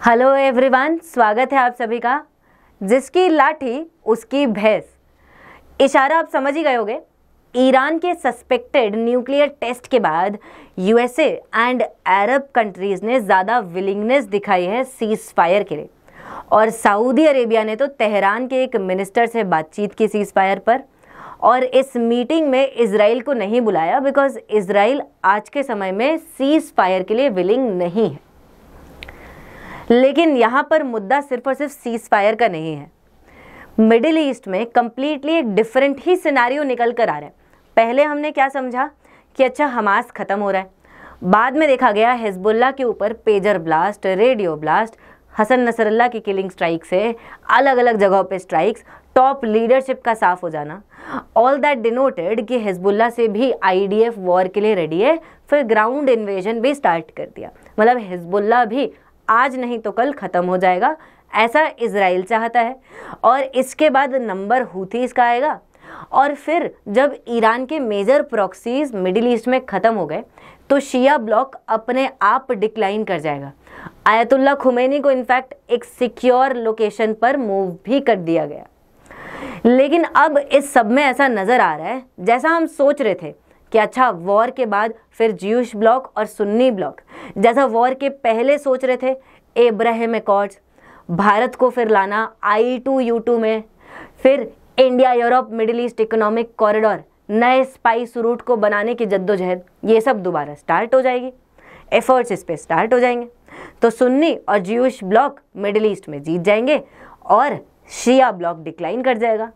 Hello everyone, स्वागत है आप सभी का। जिसकी लाठी उसकी भैंस, इशारा आप समझ ही गए होंगे। ईरान के सस्पेक्टेड न्यूक्लियर टेस्ट के बाद यूएसए एंड अरब कंट्रीज ने ज़्यादा विलिंगनेस दिखाई है सीज फायर के लिए, और सऊदी अरेबिया ने तो तेहरान के एक मिनिस्टर से बातचीत की सीज फायर पर, और इस मीटिंग में इजराइल को नहीं बुलाया बिकॉज इजराइल आज के समय में सीज फायर के लिए विलिंग नहीं है। लेकिन यहाँ पर मुद्दा सिर्फ और सिर्फ सीज फायर का नहीं है। मिडिल ईस्ट में कंप्लीटली एक डिफरेंट ही सिनेरियो निकल कर आ रहा है। पहले हमने क्या समझा कि अच्छा हमास खत्म हो रहा है, बाद में देखा गया हिजबुल्लाह के ऊपर pager blast, radio blast, Hassan Nasrallah की किलिंग स्ट्राइक से अलग अलग जगहों पे स्ट्राइक्स, टॉप लीडरशिप का साफ हो जाना, ऑल दैट डिनोटेड कि हिजबुल्लाह से भी आईडीएफ वॉर के लिए रेडी है। फिर ग्राउंड इन्वेजन भी स्टार्ट कर दिया, मतलब हिजबुल्लाह भी आज नहीं तो कल ख़त्म हो जाएगा, ऐसा इजराइल चाहता है। और इसके बाद नंबर हुथीज़ का आएगा, और फिर जब ईरान के मेजर प्रॉक्सीज मिडिल ईस्ट में ख़त्म हो गए तो शिया ब्लॉक अपने आप डिक्लाइन कर जाएगा। आयतुल्लाह खुमैनी को इनफैक्ट एक सिक्योर लोकेशन पर मूव भी कर दिया गया। लेकिन अब इस सब में ऐसा नज़र आ रहा है जैसा हम सोच रहे थे कि अच्छा वॉर के बाद फिर ज्यूश ब्लॉक और सुन्नी ब्लॉक, जैसा वॉर के पहले सोच रहे थे एब्राहिम एकॉर्ड्स, भारत को फिर लाना I2U2 में, फिर India Europe middle east economic corridor, नए स्पाइस रूट को बनाने की जद्दोजहद, ये सब दोबारा स्टार्ट हो जाएगी, एफर्ट्स इस पे स्टार्ट हो जाएंगे। तो सुन्नी और ज्यूश ब्लॉक मिडिल ईस्ट में जीत जाएंगे और शिया ब्लॉक डिक्लाइन कर जाएगा।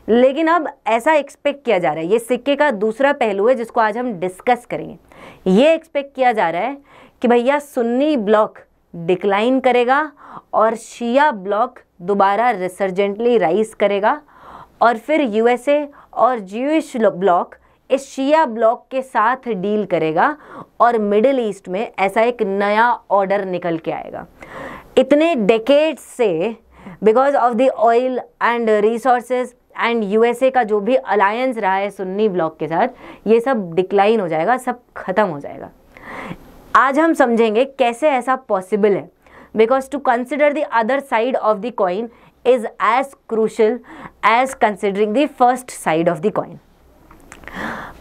लेकिन अब ऐसा एक्सपेक्ट किया जा रहा है, ये सिक्के का दूसरा पहलू है जिसको आज हम डिस्कस करेंगे। ये एक्सपेक्ट किया जा रहा है कि भैया सुन्नी ब्लॉक डिक्लाइन करेगा और शिया ब्लॉक दोबारा रिसर्जेंटली राइज करेगा, और फिर यूएसए और ज्यूइश ब्लॉक इस शिया ब्लॉक के साथ डील करेगा और मिडिल ईस्ट में ऐसा एक नया ऑर्डर निकल के आएगा। इतने डेकेड्स से because of the oil and resources and USA का जो भी अलायंस रहा है सुन्नी ब्लॉक के साथ, ये सब डिक्लाइन हो जाएगा, सब खत्म हो जाएगा। आज हम समझेंगे कैसे ऐसा पॉसिबल है, because to consider the other side of the coin is as crucial as considering the first side of the coin.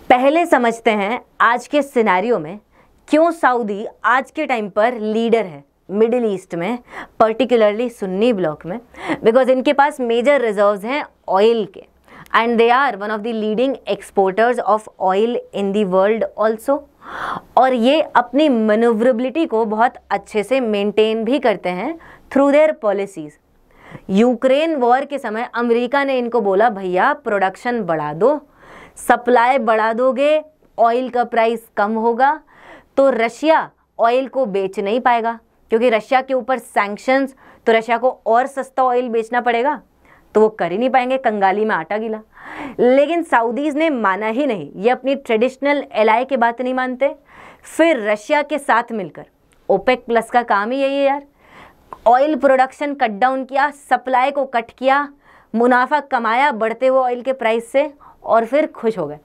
पहले समझते हैं आज के सिनेरियो में क्यों सऊदी आज के टाइम पर लीडर है मिडिल ईस्ट में, पर्टिकुलरली सुन्नी ब्लॉक में, बिकॉज इनके पास मेजर रिजर्व्स हैं ऑयल के, and they are one of the leading exporters of oil in the world also. और ये अपनी मैन्यूवरेबिलिटी को बहुत अच्छे से मेंटेन भी करते हैं through their policies. Ukraine war के समय अमेरिका ने इनको बोला भैया प्रोडक्शन बढ़ा दो, सप्लाई बढ़ा दोगे ऑयल का प्राइस कम होगा, तो रशिया ऑयल को बेच नहीं पाएगा क्योंकि रशिया के ऊपर सैंक्शंस, तो रशिया को और सस्ता ऑयल बेचना पड़ेगा, तो वो कर ही नहीं पाएंगे, कंगाली में आटा गीला। लेकिन सऊदीज ने माना ही नहीं, ये अपनी ट्रेडिशनल एलाई की बात नहीं मानते। फिर रशिया के साथ मिलकर ओपेक प्लस का काम ही यही है यार, ऑयल प्रोडक्शन कट डाउन किया, सप्लाई को कट किया, मुनाफा कमाया बढ़ते हुए ऑयल के प्राइस से, और फिर खुश हो गए।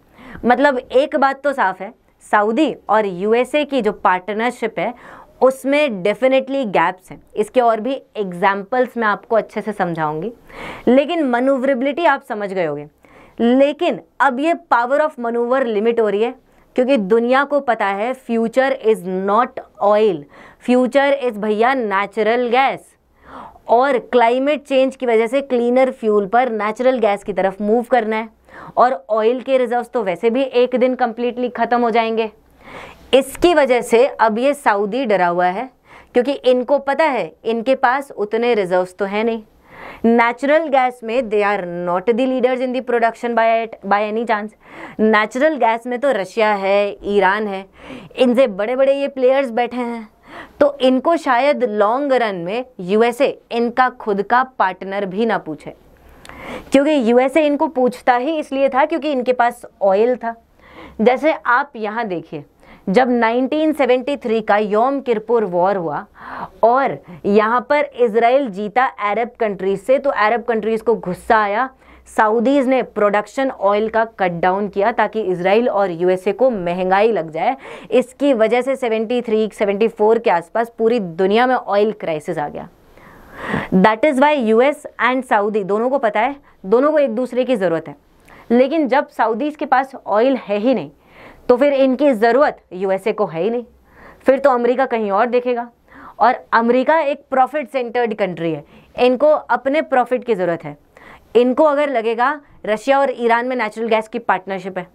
मतलब एक बात तो साफ है, सऊदी और यूएसए की जो पार्टनरशिप है उसमें डेफिनेटली गैप्स हैं। इसके और भी एग्जाम्पल्स मैं आपको अच्छे से समझाऊंगी, लेकिन मनूवरेबिलिटी आप समझ गए होंगे। लेकिन अब ये पावर ऑफ मनूवर लिमिट हो रही है क्योंकि दुनिया को पता है future is not oil, future is भैया नेचुरल गैस, और क्लाइमेट चेंज की वजह से क्लीनर फ्यूल पर नेचुरल गैस की तरफ मूव करना है, और ऑयल के रिजर्व्स तो वैसे भी एक दिन कंप्लीटली खत्म हो जाएंगे। इसकी वजह से अब ये सऊदी डरा हुआ है क्योंकि इनको पता है इनके पास उतने रिजर्व्स तो है नहीं। नेचुरल गैस में they are not the leaders in the production by any chance. Natural gas में तो रशिया है, ईरान है, इनसे बड़े बड़े ये प्लेयर्स बैठे हैं, तो इनको शायद लॉन्ग रन में यूएसए इनका खुद का पार्टनर भी ना पूछे, क्योंकि यूएसए इनको पूछता ही इसलिए था क्योंकि इनके पास ऑयल था। जैसे आप यहाँ देखिए, जब 1973 का योम किरपुर वॉर हुआ और यहाँ पर इजराइल जीता अरब कंट्रीज से, तो अरब कंट्रीज को गुस्सा आया, सऊदीज ने प्रोडक्शन ऑयल का कट डाउन किया ताकि इजराइल और यूएसए को महंगाई लग जाए। इसकी वजह से 73-74 के आसपास पूरी दुनिया में ऑयल क्राइसिस आ गया। That is why US and Saudi दोनों को पता है, दोनों को एक दूसरे की ज़रूरत है। लेकिन जब सऊदीज के पास ऑयल है ही नहीं तो फिर इनकी ज़रूरत यूएसए को है ही नहीं, फिर तो अमेरिका कहीं और देखेगा। और अमेरिका एक प्रॉफिट सेंटर्ड कंट्री है, इनको अपने प्रॉफिट की ज़रूरत है। इनको अगर लगेगा रशिया और ईरान में नेचुरल गैस की पार्टनरशिप है,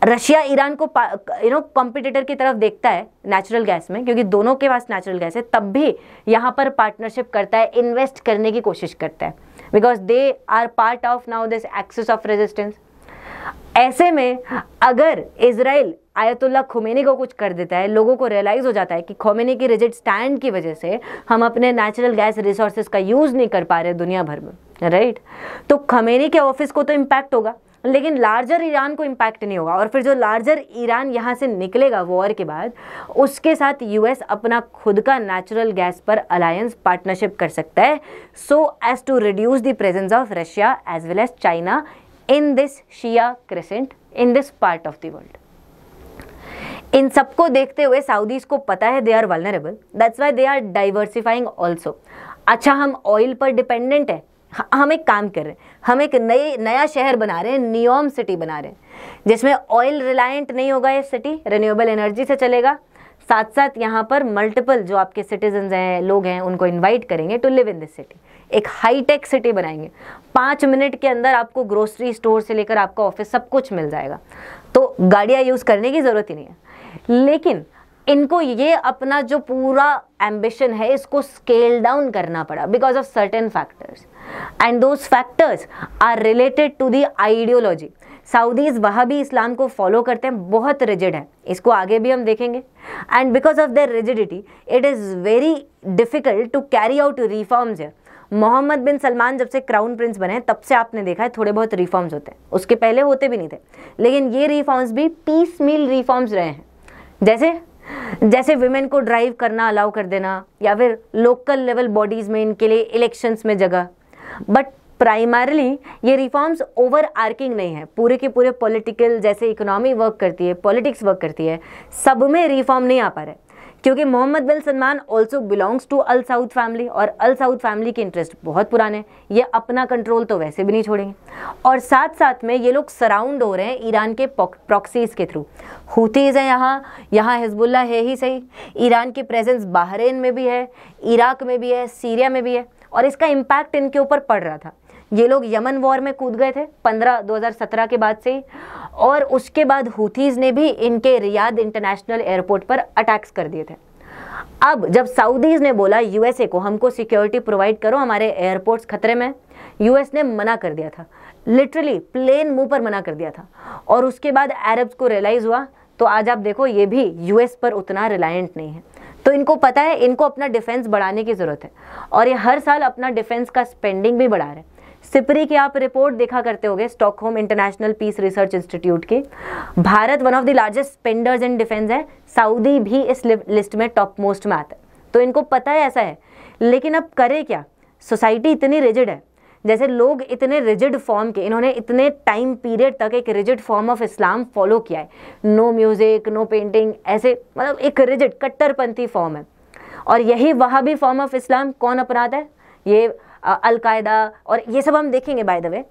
रशिया ईरान को कॉम्पिटिटर की तरफ देखता है नेचुरल गैस में, क्योंकि दोनों के पास नेचुरल गैस है, तब भी यहाँ पर पार्टनरशिप करता है, इन्वेस्ट करने की कोशिश करता है, because they are part of now this axis of resistance. ऐसे में अगर इजराइल आयतुल्लाह खोमेनी को कुछ कर देता है, लोगों को रियलाइज हो जाता है कि खोमेनी की रिजिड स्टैंड की वजह से हम अपने नेचुरल गैस रिसोर्सेज का यूज नहीं कर पा रहे दुनिया भर में, राइट, तो खोमेनी के ऑफिस को तो इम्पैक्ट होगा, लेकिन लार्जर ईरान को इम्पैक्ट नहीं होगा। और फिर जो लार्जर ईरान यहाँ से निकलेगा वॉर के बाद, उसके साथ यूएस अपना खुद का नेचुरल गैस पर अलायंस पार्टनरशिप कर सकता है, so as to reduce the presence of Russia as well as China in this Shia crescent in this part of the world. इन सबको देखते हुए सऊदीज को पता है they are vulnerable, that's why they are diversifying also. अच्छा, हम oil पर डिपेंडेंट है, हम एक काम कर रहे हैं, हम एक नया शहर बना रहे हैं, नियोम सिटी बना रहे हैं, जिसमें ऑयल रिलायंट नहीं होगा ये सिटी, रिन्यूएबल एनर्जी से चलेगा। साथ साथ यहाँ पर मल्टीपल जो आपके सिटीजन्स हैं, लोग हैं, उनको इनवाइट करेंगे to live in this city. एक हाईटेक सिटी बनाएंगे, 5 मिनट के अंदर आपको ग्रोसरी स्टोर से लेकर आपका ऑफिस सब कुछ मिल जाएगा, तो गाड़ियाँ यूज़ करने की ज़रूरत ही नहीं है। लेकिन इनको ये अपना जो पूरा एम्बिशन है इसको स्केल डाउन करना पड़ा because of certain factors, and those factors are related to the ideology. Saudis Wahhabi Islam को फॉलो करते हैं, बहुत रिजिड है, इसको आगे भी हम देखेंगे। And because of their rigidity it is very difficult to carry out reforms है। मोहम्मद बिन सलमान जब से क्राउन प्रिंस बने तब से आपने देखा है थोड़े बहुत रिफॉर्म्स होते हैं, उसके पहले होते भी नहीं थे, लेकिन ये रिफॉर्म्स भी पीस मील रिफॉर्म्स रहे हैं। जैसे विमेन को ड्राइव करना अलाउ कर देना, या फिर लोकल लेवल बॉडीज़ में इनके लिए इलेक्शंस में जगह। बट प्राइमरली ये रिफॉर्म्स ओवर आर्किंग नहीं है, पूरे के पूरे पॉलिटिकल, जैसे इकोनॉमी वर्क करती है, पॉलिटिक्स वर्क करती है, सब में रिफॉर्म नहीं आ पा रहा है, क्योंकि Mohammed bin Salman also belongs to Al Saud family, और अल सऊद फैमिली के इंटरेस्ट बहुत पुराने, ये अपना कंट्रोल तो वैसे भी नहीं छोड़ेंगे। और साथ साथ में ये लोग सराउंड हो रहे हैं ईरान के प्रॉक्सीज के थ्रू। हुतीज़ हैं यहाँ हिजबुल्लाह है ही सही, ईरान की प्रेजेंस बहरीन में भी है, इराक में भी है, सीरिया में भी है, और इसका इम्पैक्ट इनके ऊपर पड़ रहा था। ये लोग यमन वॉर में कूद गए थे 2017 के बाद से ही, और उसके बाद हुतीज़ ने भी इनके रियाद इंटरनेशनल एयरपोर्ट पर अटैक्स कर दिए थे। अब जब सऊदीज़ ने बोला यूएसए को हमको सिक्योरिटी प्रोवाइड करो, हमारे एयरपोर्ट्स खतरे में, यूएस ने मना कर दिया था, लिटरली प्लेन मुंह पर मना कर दिया था। और उसके बाद अरब्स को रियलाइज़ हुआ, तो आज आप देखो ये भी यूएस पर उतना रिलायंट नहीं है। तो इनको पता है इनको अपना डिफेंस बढ़ाने की ज़रूरत है, और ये हर साल अपना डिफेंस का स्पेंडिंग भी बढ़ा रहे हैं। सिपरी की आप रिपोर्ट देखा करते होंगे, Stockholm International Peace Research Institute की, Bharat one of the largest spenders in defence है, सऊदी भी इस लिस्ट में टॉप मोस्ट में आता है। तो इनको पता है ऐसा है, लेकिन अब करे क्या, सोसाइटी इतनी रिजिड है, जैसे लोग इतने रिजिड फॉर्म के, इन्होंने इतने टाइम पीरियड तक एक rigid form of Islam follow किया है, नो म्यूजिक, नो पेंटिंग, ऐसे मतलब एक रिजिड कट्टरपंथी फॉर्म है। और यही वहाबी फॉर्म ऑफ इस्लाम कौन अपनाता है, ये अल-कायदा, और ये सब हम देखेंगे बाय द वे।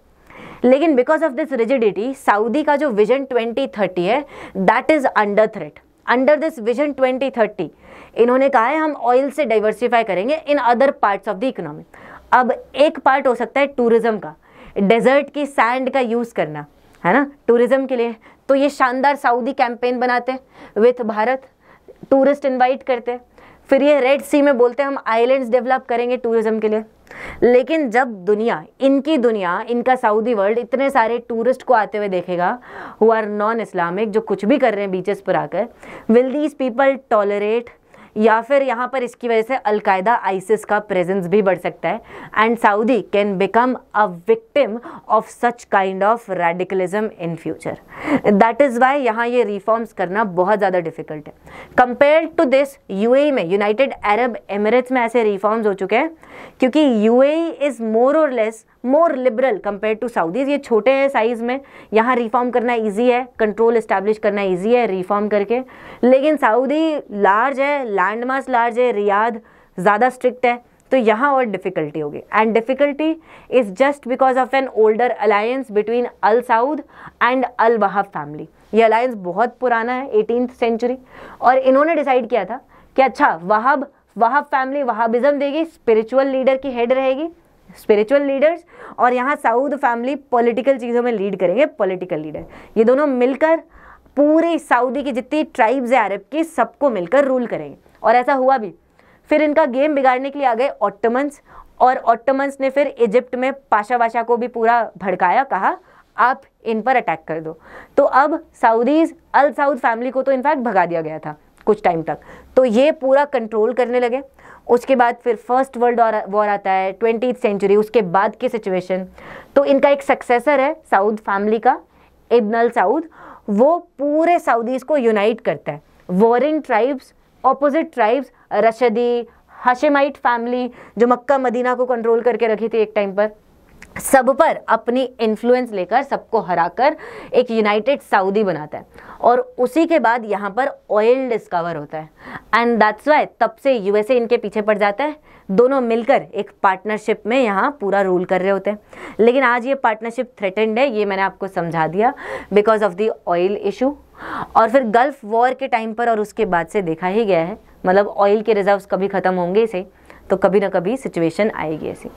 लेकिन because of this rigidity Saudi का जो विजन 2030 है that is under threat. Under this vision 2030 इन्होंने कहा है हम ऑयल से डाइवर्सिफाई करेंगे in other parts of the economy. अब एक पार्ट हो सकता है टूरिज्म का, डेजर्ट की सैंड का यूज़ करना, है ना, टूरिज्म के लिए। तो ये शानदार सऊदी कैंपेन बनाते हैं विथ भारत, टूरिस्ट इन्वाइट करते हैं, फिर ये रेड सी में बोलते हैं हम आइलैंड्स डेवलप करेंगे टूरिज्म के लिए। लेकिन जब दुनिया, इनका सऊदी वर्ल्ड इतने सारे टूरिस्ट को आते हुए देखेगा हु आर नॉन इस्लामिक, जो कुछ भी कर रहे हैं बीचेस पर आकर, विल दीज पीपल टॉलरेट, या फिर यहाँ पर इसकी वजह से अल-कायदा, आइसिस का प्रेजेंस भी बढ़ सकता है, and Saudi can become a victim of such kind of radicalism in future. That is why यहाँ ये रिफॉर्म्स करना बहुत ज़्यादा डिफिकल्ट है। कंपेयर टू दिस यूएई में, यूनाइटेड अरब एमिरेट्स में ऐसे रिफॉर्म्स हो चुके हैं, क्योंकि यूएई इज़ मोर और less more liberal compare to Saudis. ये छोटे हैं साइज में, यहाँ रिफॉर्म करना इजी है, कंट्रोल इस्टेब्लिश करना इजी है रिफॉर्म करके, लेकिन सऊदी लार्ज है, लैंड मास लार्ज है, रियाद ज़्यादा स्ट्रिक्ट है, तो यहाँ और डिफ़िकल्टी होगी। And difficulty is just because of an older alliance between Al Saud and Al Wahhab family. ये अलायंस बहुत पुराना है, 18th सेंचुरी, और इन्होंने डिसाइड किया था कि अच्छा वहाब फैमिली वहाबिज्म देगी, स्पिरिचुअल लीडर की हेड रहेगी, स्पिरिचुअल लीडर्स, और यहाँ साउद फैमिली पॉलिटिकल चीज़ों में लीड करेंगे, पॉलिटिकल लीडर। ये दोनों मिलकर पूरी सऊदी की जितनी ट्राइब्स है अरब की, सबको मिलकर रूल करेंगे, और ऐसा हुआ भी। फिर इनका गेम बिगाड़ने के लिए आ गए ऑटोमन्स, और ऑटोमन्स ने फिर इजिप्ट में पाशा वाशा को भी पूरा भड़काया, कहा आप इन पर अटैक कर दो। तो अब सऊदीज अल साउद फैमिली को तो इनफैक्ट भगा दिया गया था कुछ टाइम तक, तो ये पूरा कंट्रोल करने लगे। उसके बाद फिर फर्स्ट वर्ल्ड वॉर आता है, 20th सेंचुरी, उसके बाद की सिचुएशन। तो इनका एक सक्सेसर है साउद फैमिली का, इब्न अल साउद, वो पूरे सऊदीज को यूनाइट करता है। Warring tribes, opposite tribes, Rashidi, Hashemite family जो मक्का मदीना को कंट्रोल करके रखी थी एक टाइम पर, सब पर अपनी इन्फ्लुएंस लेकर सबको हराकर एक यूनाइटेड सऊदी बनाता है। और उसी के बाद यहाँ पर ऑयल डिस्कवर होता है, एंड दैट्स वाई तब से यूएसए इनके पीछे पड़ जाता है। दोनों मिलकर एक पार्टनरशिप में यहाँ पूरा रूल कर रहे होते हैं। लेकिन आज ये पार्टनरशिप थ्रेटेंड है, ये मैंने आपको समझा दिया, because of the oil issue. और फिर गल्फ वॉर के टाइम पर और उसके बाद से देखा ही गया है, मतलब ऑयल के रिजर्व्स कभी ख़त्म होंगे इसे, तो कभी ना कभी सिचुएशन आएगी ऐसी।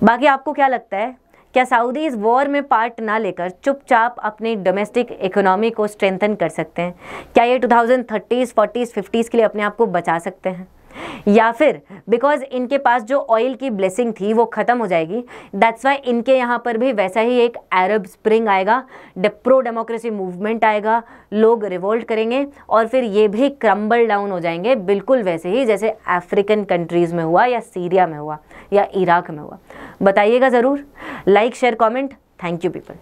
बाकी आपको क्या लगता है, क्या सऊदी इस वॉर में पार्ट ना लेकर चुपचाप अपनी डोमेस्टिक इकोनॉमी को स्ट्रेंथन कर सकते हैं? क्या ये 2030s, 40s, 50s के लिए अपने आप को बचा सकते हैं? या फिर बिकॉज इनके पास जो ऑयल की ब्लेसिंग थी वो ख़त्म हो जाएगी, दैट्स वाई इनके यहाँ पर भी वैसा ही एक अरब स्प्रिंग आएगा, प्रो डेमोक्रेसी मूवमेंट आएगा, लोग रिवोल्ट करेंगे और फिर ये भी क्रम्बल डाउन हो जाएंगे, बिल्कुल वैसे ही जैसे अफ्रीकन कंट्रीज़ में हुआ या सीरिया में हुआ या इराक में हुआ? बताइएगा ज़रूर, like share comment. Thank you people.